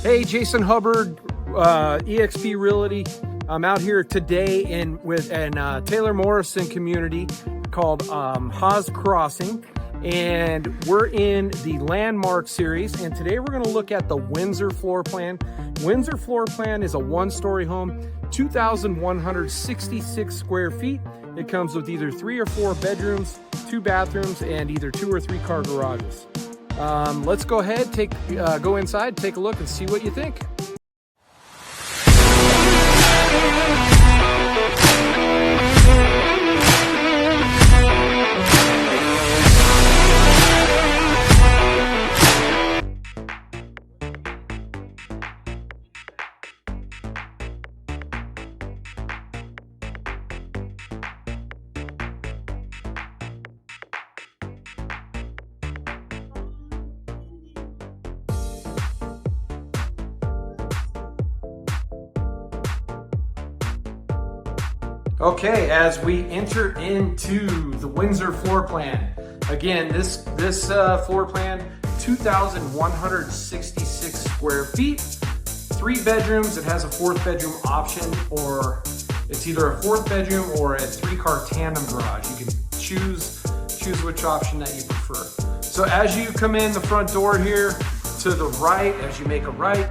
Hey, Jason Hubbard, eXp Realty. I'm out here today in Taylor Morrison community called Hawes Crossing, and we're in the Landmark series. And today we're going to look at the Windsor Floor Plan. Windsor Floor Plan is a one-story home, 2,166 square feet. It comes with either 3 or 4 bedrooms, 2 bathrooms, and either 2 or 3 car garages. Let's go ahead, go inside, take a look, and see what you think. Okay, as we enter into the Windsor floor plan, again, this floor plan, 2,166 square feet, 3 bedrooms. It has a 4th bedroom option, or it's either a 4th bedroom or a 3-car tandem garage. You can choose which option that you prefer. So as you come in the front door here, to the right, as you make a right,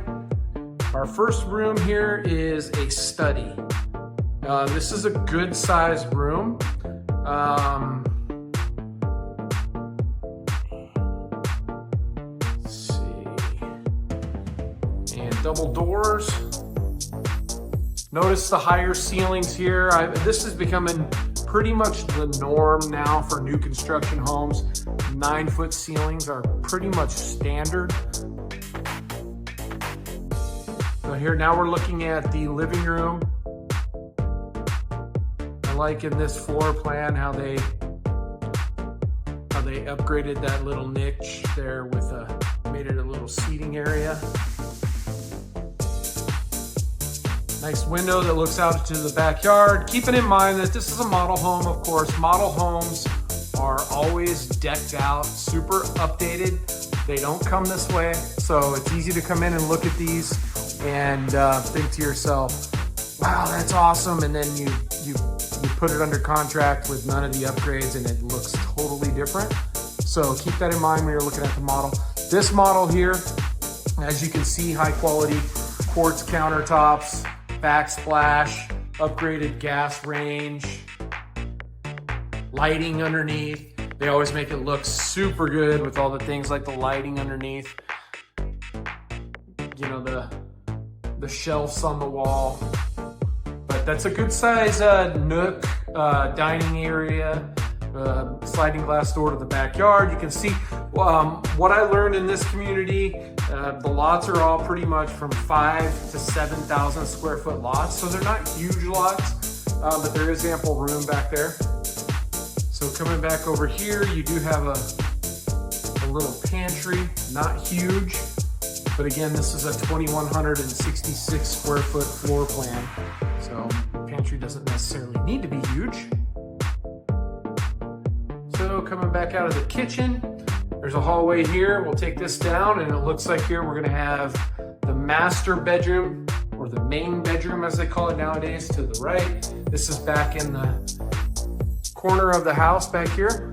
our first room here is a study. This is a good sized room. Let's see. And double doors. Notice the higher ceilings here. This is becoming pretty much the norm now for new construction homes. 9-foot ceilings are pretty much standard. So here now we're looking at the living room. Like in this floor plan, how they upgraded that little niche there with made it a little seating area. Nice window that looks out to the backyard. Keeping in mind that this is a model home, of course. Model homes are always decked out, super updated. They don't come this way, so it's easy to come in and look at these and think to yourself, wow, that's awesome, and then you put it under contract with none of the upgrades and it looks totally different. So keep that in mind when you're looking at the model. This model here, as you can see, high quality quartz countertops, backsplash, upgraded gas range, lighting underneath. They always make it look super good with all the things like the lighting underneath. You know, the shelves on the wall. That's a good size nook, dining area, sliding glass door to the backyard. You can see what I learned in this community, the lots are all pretty much from 5,000 to 7,000 square foot lots. So they're not huge lots, but there is ample room back there. So coming back over here, you do have a little pantry, not huge. But again, this is a 2,166 square foot floor plan. So pantry doesn't necessarily need to be huge. So coming back out of the kitchen, there's a hallway here. We'll take this down and it looks like here we're gonna have the master bedroom, or the main bedroom as they call it nowadays, to the right. This is back in the corner of the house back here.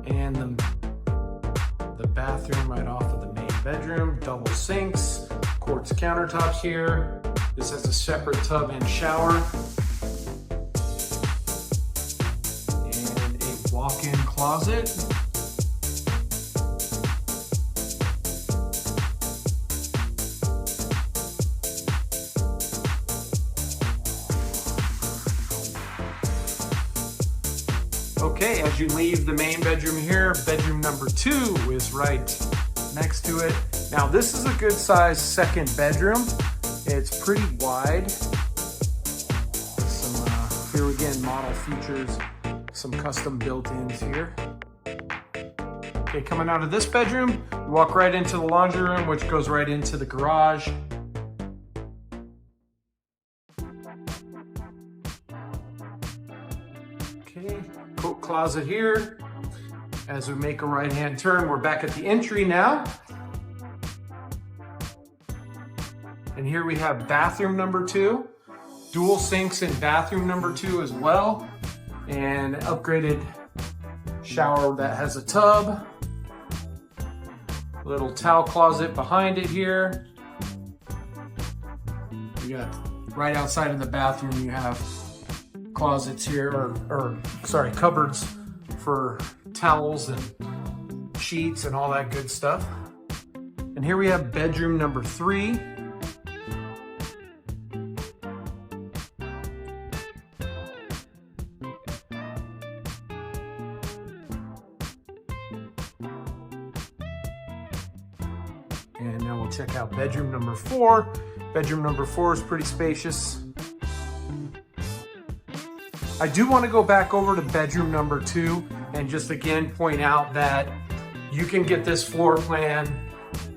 And the bathroom right off of the main bedroom, double sinks, quartz countertops here. This has a separate tub and shower. And a walk-in closet. Okay, as you leave the main bedroom here, bedroom number 2 is right next to it. Now this is a good sized second bedroom. It's pretty wide. Some, here again, model features, some custom built-ins here. Okay, coming out of this bedroom, you walk right into the laundry room, which goes right into the garage. closet here. As we make a right-hand turn, we're back at the entry now. And here we have bathroom number 2. Dual sinks in bathroom number 2 as well. And upgraded shower that has a tub. Little towel closet behind it here. You got right outside of the bathroom, you have closets here, or cupboards for towels and sheets and all that good stuff. And here we have bedroom number 3. And now we'll check out bedroom number 4. Bedroom number 4 is pretty spacious. I do want to go back over to bedroom number 2 and just again point out that you can get this floor plan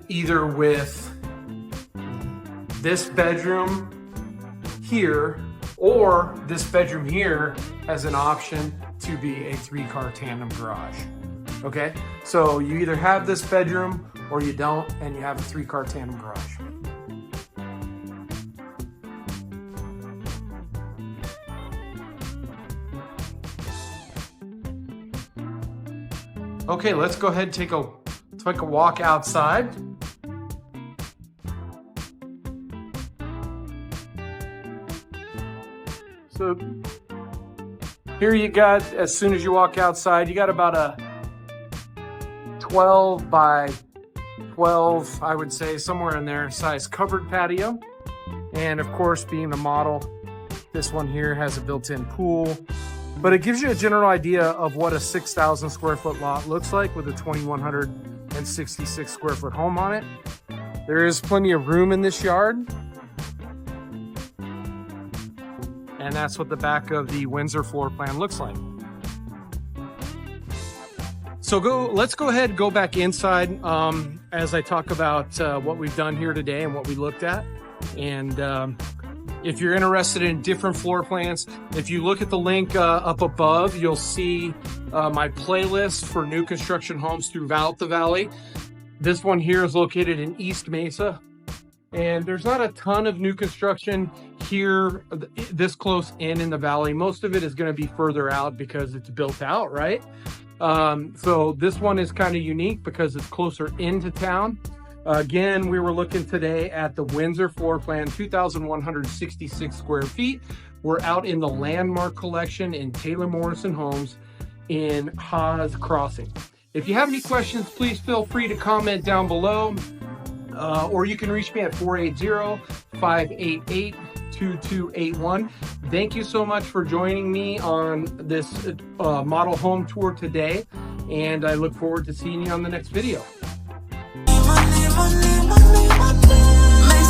either with this bedroom here, or this bedroom here as an option to be a 3-car tandem garage. Okay, so you either have this bedroom or you don't, and you have a 3-car tandem garage. Okay, let's go ahead and take a walk outside. So here you got, as soon as you walk outside, you got about a 12 by 12, I would say, somewhere in there, size covered patio. And of course, being the model, this one here has a built-in pool. But it gives you a general idea of what a 6,000 square foot lot looks like with a 2,166 square foot home on it. There is plenty of room in this yard. And that's what the back of the Windsor floor plan looks like. So let's go ahead and go back inside as I talk about what we've done here today and what we looked at. And if you're interested in different floor plans, if you look at the link up above, you'll see my playlist for new construction homes throughout the valley. This one here is located in East Mesa, and there's not a ton of new construction here this close in the valley. Most of it is going to be further out because it's built out, right? So this one is kind of unique because it's closer into town. Again, we were looking today at the Windsor floor plan, 2,166 square feet. We're out in the Landmark collection in Taylor Morrison Homes in Hawes Crossing. If you have any questions, please feel free to comment down below, or you can reach me at 480-588-2281. Thank you so much for joining me on this model home tour today, and I look forward to seeing you on the next video. Makes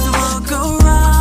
the world go round.